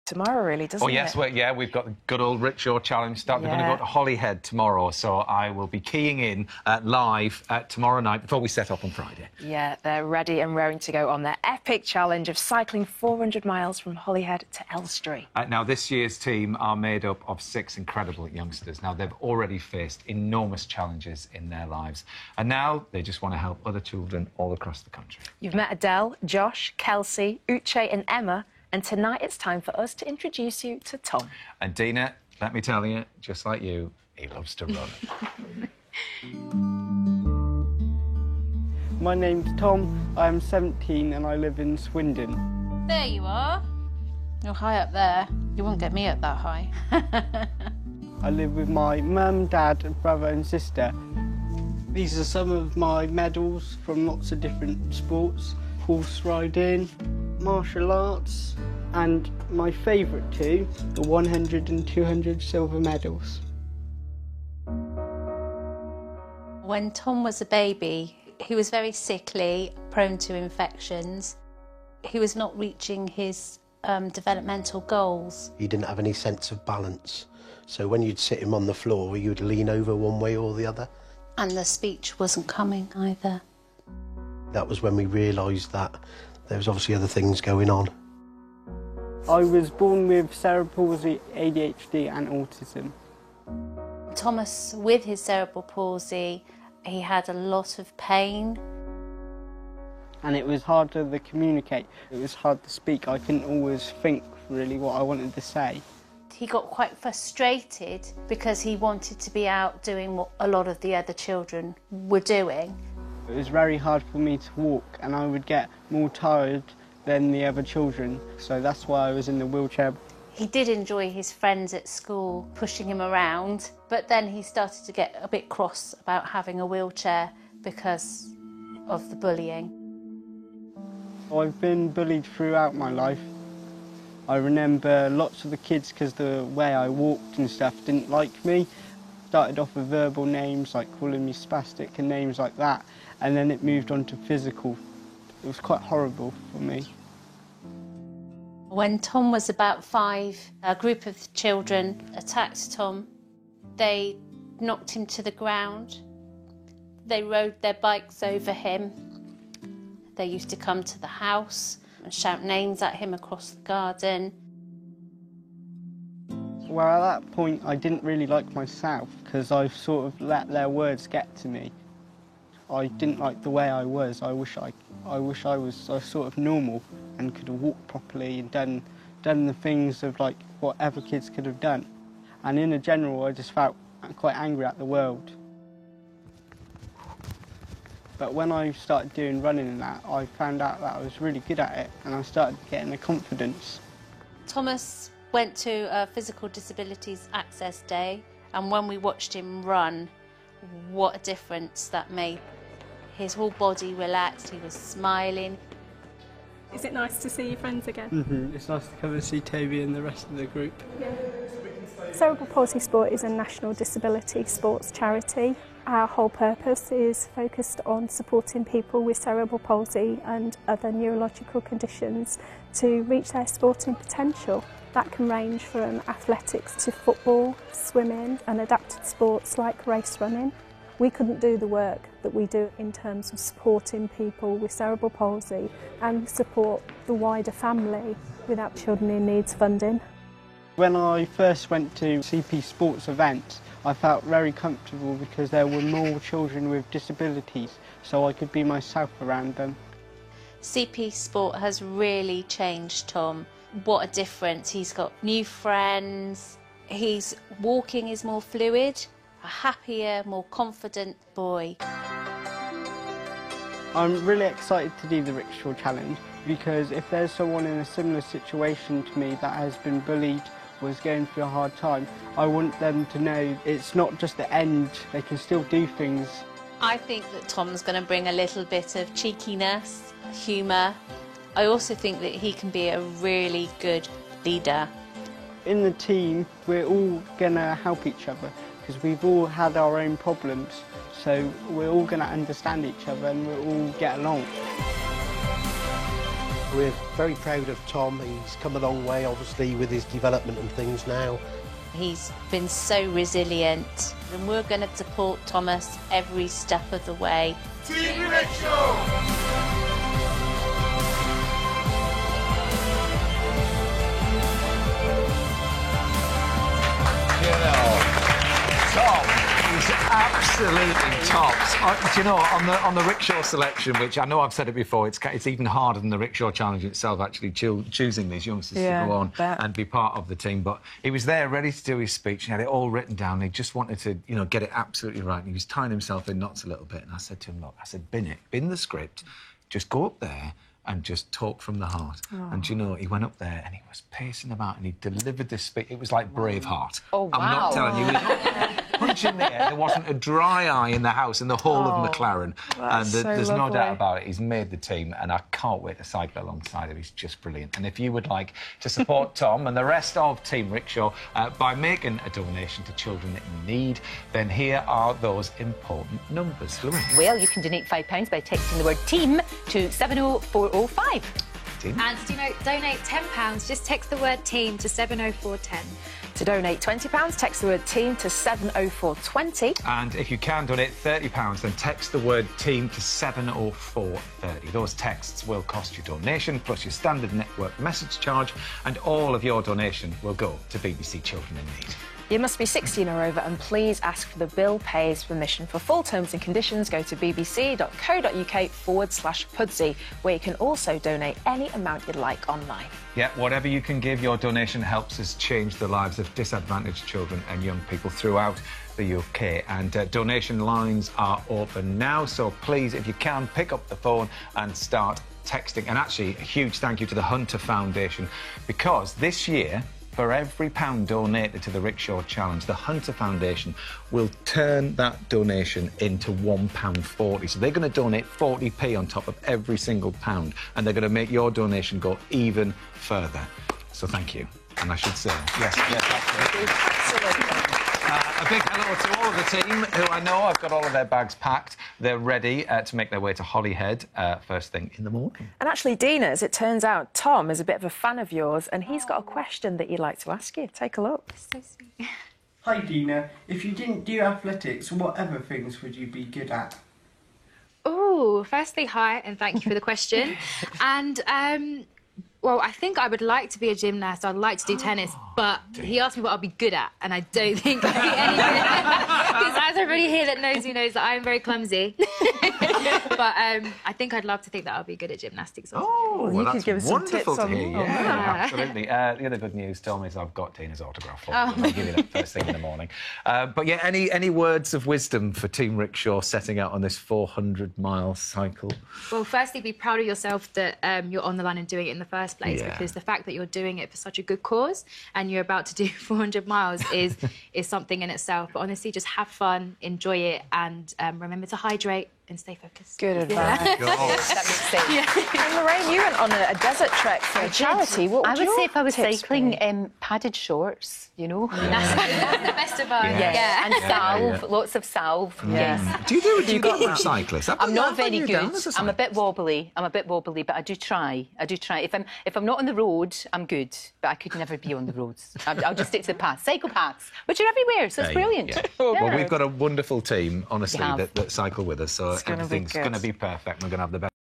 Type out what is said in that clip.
tomorrow, really, doesn't it? Oh, yes, well, we've got the good old Rickshaw Challenge start. We're going to go to Holyhead tomorrow, so I will be keying in live tomorrow night before we set off on Friday. Yeah, they're ready and raring to go on their epic challenge of cycling 400 miles from Holyhead to Elstree. Now, this year's team are made up of 6 incredible youngsters. Now, they've already faced enormous challenges in their lives, and now they just want to help other children all across the country. You've met Adele, Josh, Kelsey, Uche and Emma, and tonight it's time for us to introduce you to Tom. And Dina, let me tell you, just like you, he loves to run. My name's Tom, I'm 17 and I live in Swindon. There you are. You're high up there. You won't get me up that high. I live with my mum, dad, brother and sister. These are some of my medals from lots of different sports. Horse riding, martial arts, and my favourite two, the 100 and 200 silver medals. When Tom was a baby, he was very sickly, prone to infections. He was not reaching his developmental goals. He didn't have any sense of balance, so when you'd sit him on the floor, you'd lean over one way or the other. And the speech wasn't coming either. That was when we realised that there was obviously other things going on. I was born with cerebral palsy, ADHD and autism. Thomas, with his cerebral palsy, he had a lot of pain. And it was harder to communicate. It was hard to speak. I couldn't always think really what I wanted to say. He got quite frustrated because he wanted to be out doing what a lot of the other children were doing. It was very hard for me to walk and I would get more tired than the other children, so that's why I was in the wheelchair. He did enjoy his friends at school pushing him around, but then he started to get a bit cross about having a wheelchair because of the bullying. I've been bullied throughout my life. I remember lots of the kids, because the way I walked and stuff, didn't like me. Started off with verbal names like calling me spastic and names like that, and then it moved on to physical. It was quite horrible for me. When Tom was about 5, a group of children attacked Tom. They knocked him to the ground. They rode their bikes over him. They used to come to the house and shout names at him across the garden. Well, at that point, I didn't really like myself because I sort of let their words get to me. I didn't like the way I was. I wish I was sort of normal and could have walked properly and done the things of like what other kids could have done. And in general, I just felt quite angry at the world. But when I started doing running and that, I found out that I was really good at it and I started getting the confidence. Thomas went to a Physical Disabilities Access Day, and when we watched him run, what a difference that made. His whole body relaxed, he was smiling. Is it nice to see your friends again? Mm-hmm. It's nice to come and see Toby and the rest of the group. Yeah. Cerebral Palsy Sport is a national disability sports charity. Our whole purpose is focused on supporting people with cerebral palsy and other neurological conditions to reach their sporting potential. That can range from athletics to football, swimming and adapted sports like race running. We couldn't do the work that we do in terms of supporting people with cerebral palsy and support the wider family without Children in Needs funding. When I first went to CP Sports events, I felt very comfortable because there were more children with disabilities, so I could be myself around them. CP Sport has really changed Tom. What a difference. He's got new friends, his walking is more fluid, a happier, more confident boy. I'm really excited to do the Rickshaw Challenge because if there's someone in a similar situation to me that has been bullied, was going through a hard time, I want them to know it's not just the end, they can still do things. I think that Tom's going to bring a little bit of cheekiness, humour. I also think that he can be a really good leader. In the team, we're all going to help each other because we've all had our own problems, so we're all going to understand each other and we'll all get along. We're very proud of Tom. He's come a long way, obviously, with his development and things now. He's been so resilient, and we're going to support Thomas every step of the way. Team Rickshaw! Tom is absolutely tops. Do you know, on the rickshaw selection, which I know I've said it before, it's even harder than the rickshaw challenge itself, actually choosing these youngsters to go on and be part of the team. But he was there ready to do his speech. He had it all written down. He just wanted to, you know, get it absolutely right. And he was tying himself in knots a little bit. And I said to him, look, I said, bin the script, just go up there and just talk from the heart. Oh. And, you know, he went up there and he was pacing about and he delivered this speech. It was like Braveheart. Oh, wow. I'm not telling you. He was punching the air. There wasn't a dry eye in the house, in the whole of McLaren. And there's no doubt about it. He's made the team and I can't wait to cycle alongside him. He's just brilliant. And if you would like to support Tom and the rest of Team Rickshaw by making a donation to children in need, then here are those important numbers. Louise. Well, you can donate £5 by texting the word TEAM to 70405. And to donate £10, just text the word TEAM to 70410. To donate £20, text the word TEAM to 70420. And if you can donate £30, then text the word TEAM to 70430. Those texts will cost you donation, plus your standard network message charge, and all of your donation will go to BBC Children in Need. You must be 16 or over and please ask for the Bill Pays permission. For full terms and conditions, go to bbc.co.uk/Pudsey, where you can also donate any amount you'd like online. Yeah, whatever you can give, your donation helps us change the lives of disadvantaged children and young people throughout the UK. And donation lines are open now, so please, if you can, pick up the phone and start texting. And actually, a huge thank you to the Hunter Foundation, because this year, for every £1 donated to the Rickshaw Challenge, the Hunter Foundation will turn that donation into £1.40. So they're going to donate 40p on top of every single £1, and they're going to make your donation go even further. So thank you. And I should say, yes, absolutely. A big hello to all of the team who I know have got all of their bags packed. They're ready to make their way to Holyhead first thing in the morning. And actually, Dina, as it turns out, Tom is a bit of a fan of yours and he's got a question that he'd like to ask you. Take a look. So sweet. Hi, Dina. If you didn't do athletics, what other things would you be good at? Oh, firstly, hi, and thank you for the question. And, well, I think I would like to be a gymnast. I'd like to do tennis, but he asked me what I'll be good at, and I don't think I'll be any good at because as everybody here that knows me knows that I'm very clumsy. But I think I'd love to think that I'll be good at gymnastics. Also. Oh, well, you could give us some tips on hear. Yeah, absolutely. The other good news, Tom, is I've got Dina's autograph for you. I'll give you that first thing in the morning. But yeah, any words of wisdom for Team Rickshaw setting out on this 400-mile cycle? Well, firstly, be proud of yourself that you're on the line and doing it in the first place, because the fact that you're doing it for such a good cause and you're about to do 400 miles is something in itself. But honestly, just have fun, enjoy it, and remember to hydrate and stay focused. Good advice. That makes sense. And Lorraine, you went on a desert trek for a charity. What would I would say if I was tips cycling, be? padded shorts, you know. That's the best advice. Yeah. And salve, lots of salve. Yeah. Yes. Do you get a cyclist? I'm not very good. I'm a bit wobbly. But I do try. If I'm not on the road, I'm good. But I could never be on the roads. I'll just stick to the paths. Cycle paths, which are everywhere, so it's brilliant. Yeah. Well, we've got a wonderful team, honestly, that cycle with us, so everything's going to be perfect. We're going to have the best.